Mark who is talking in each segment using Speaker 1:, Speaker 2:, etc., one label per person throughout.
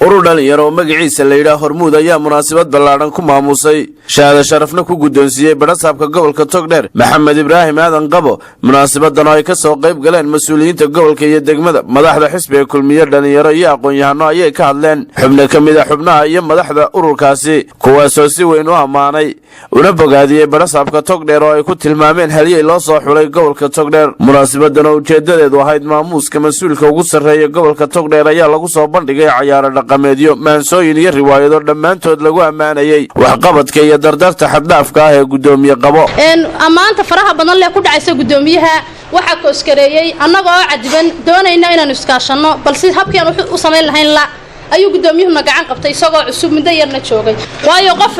Speaker 1: urudhan yaro magaciisa la yiraahdo Hormuud ayaa munaasabad ballaaran ku maamusay shahaado sharafna ku gudoonsiiyay barasaabka gobolka Togdheer Maxamed Ibraahim Aadan Qabo munaasabadan ay ka soo qayb galeen mas'uuliyiinta gobolka iyo degmada madaxda xisbiga kulmiye dhalinyaro iyo aqoon-yahano ayay ka hadleen xubno kamid ah xubnaha iyo madaxda ururkaasi kuwaas oo si weyn u amaanay una bogaadiyay barasaabka Togdheer oo ay ku tilmaameen haliyay loo soo xulay gobolka Togdheer munaasabadan oo ujeedadeedu ahayd maamuuska mas'uulka ugu sareeya gobolka Togdheer ayaa lagu soo bandhigay ciyaar dhaqameedyo maansooyin iyo riwaayado dhammaantood lagu amaanayay waxqabadka iyo dardarta xaddaafka ah ee gudoomiye Qabo
Speaker 2: amaanta faraha badan leh ku dhacaysa gudoomiyaha waxa ka iskareeyay annagoo cadiban doonayna inaan iskaashano balse habkeen u sameyn lahayn la ayuu gudoomiyuhu gacan qabtay isagoo cusub muddo yarna joogay waayo qof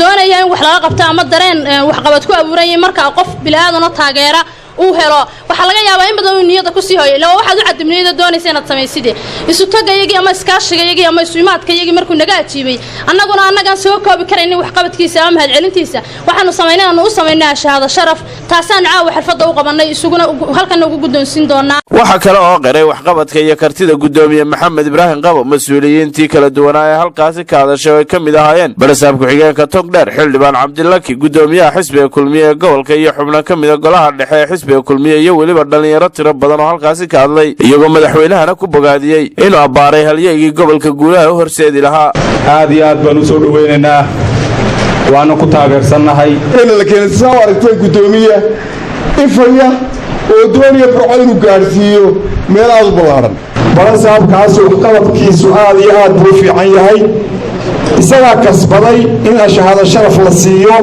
Speaker 2: doonaya in wax laga qabto ama dareen wax qabad ku abuuray marka qof bilaadan oo taageera uu helo waxa laga yaabaa in badan uu niyada ku sii hooyo la waxa uu cadibnayda doonaysa inaad sameeysid isu tagayagii ama iskaashigayagii ama isuimaadkayagii markuu naga ajiibay annaga soo koobi karayna wax qabadkiisa ama mahad celintiisa waxaanu sameeynaa u sameeynaa shahaado sharaf taasaan caawa xirfada u qabanay isuguna halkan ugu gudoonsin doonaa
Speaker 1: waxa kale oo qiray waxqabadka iyo kartida gudoomiye Maxamed Ibraahim Qabo mas'uuliyiintii kala duwan ee halkaasi ka hadashay oo kamid ahaayeen barasaabka xigeenka Togdheer Xildhibaan Cabdilaki gudoomiyaha xisbiga kulmiye gobolka iyo xubno kamid ah golaha dhexe kulmiye iyo waliba dhalinyaro tiro badan oo halkaasi ka hadlay iyagoo madaxweynahana ku bogaadiyay inuu abaaray halyeeyay gobolka guulaha u horseedi lahaa
Speaker 3: aad iyo aad baan u soo dhaweynaynaa waana ku taageersanahay
Speaker 4: in la keenay soo aragtay gudoomiye ifaya oo doonaya Burco inuu gaarsiiyo meel aad u ballaaran barasaabkaas oo qabadkiisu aad iyo aad u fiican yahay isaga kasbaday in shahaado sharaf la siiyo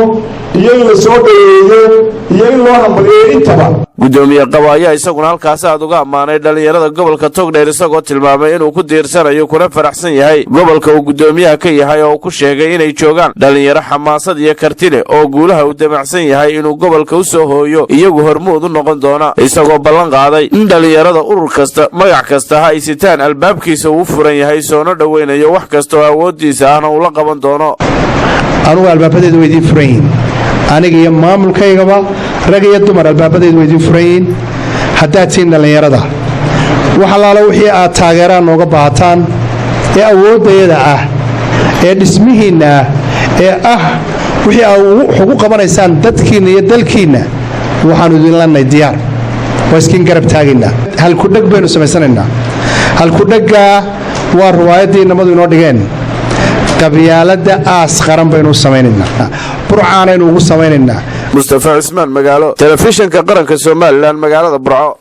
Speaker 4: iyo in la soo dhaweeyo iyo in loo hambaliyo intaba
Speaker 1: gudoomiye Qabo ayaa isaguna halkaas aad uga amaanay dhalinyarada gobolka Togdheer isagoo tilmaamay inuu ku diirsanayo kuna faraxsan yahay gobolka uu gudoomiyaha ka yahay oo ku sheegay inay joogaan dhalinyaro xamaasad iyo karti leh oo guulaha u damacsan yahay inuu gobolka u soo hooyo iyagu Hormuud u noqon doona isagoo ballan qaaday in dhalinyarada urur kasta magac kasta ay sitaan albaabkiisa uu furan yahay soo dhaweynayo wax kasta oo awoodiisa ahna uu la qaban doono
Speaker 5: anigu albaabadeedu way furan aniga iyo maamulkaygaba rag iyo dumar albaabadeedu way furan haddaad tiin dhalinyarada waxa laala wixii aad taageeraan nooga baahataan ee awoodayada ah ee dhismihiina ee wixii aad ugu qabanaysaan dadkiina iyo dalkiina waxaanu idin leenahay diyaar waa iskin garab taagina hal ku dhag baynu samaysanaynaa hal ku dhaga waa riwaayadii namadu inoo dhigeen qabyaalada aas qaran baynu sameeynaynaa burcaanaynu ugu sameeynaynaa
Speaker 1: Mustafa Ismaan magaalo telefishinka qaranka Soomaaliland magaalada Burco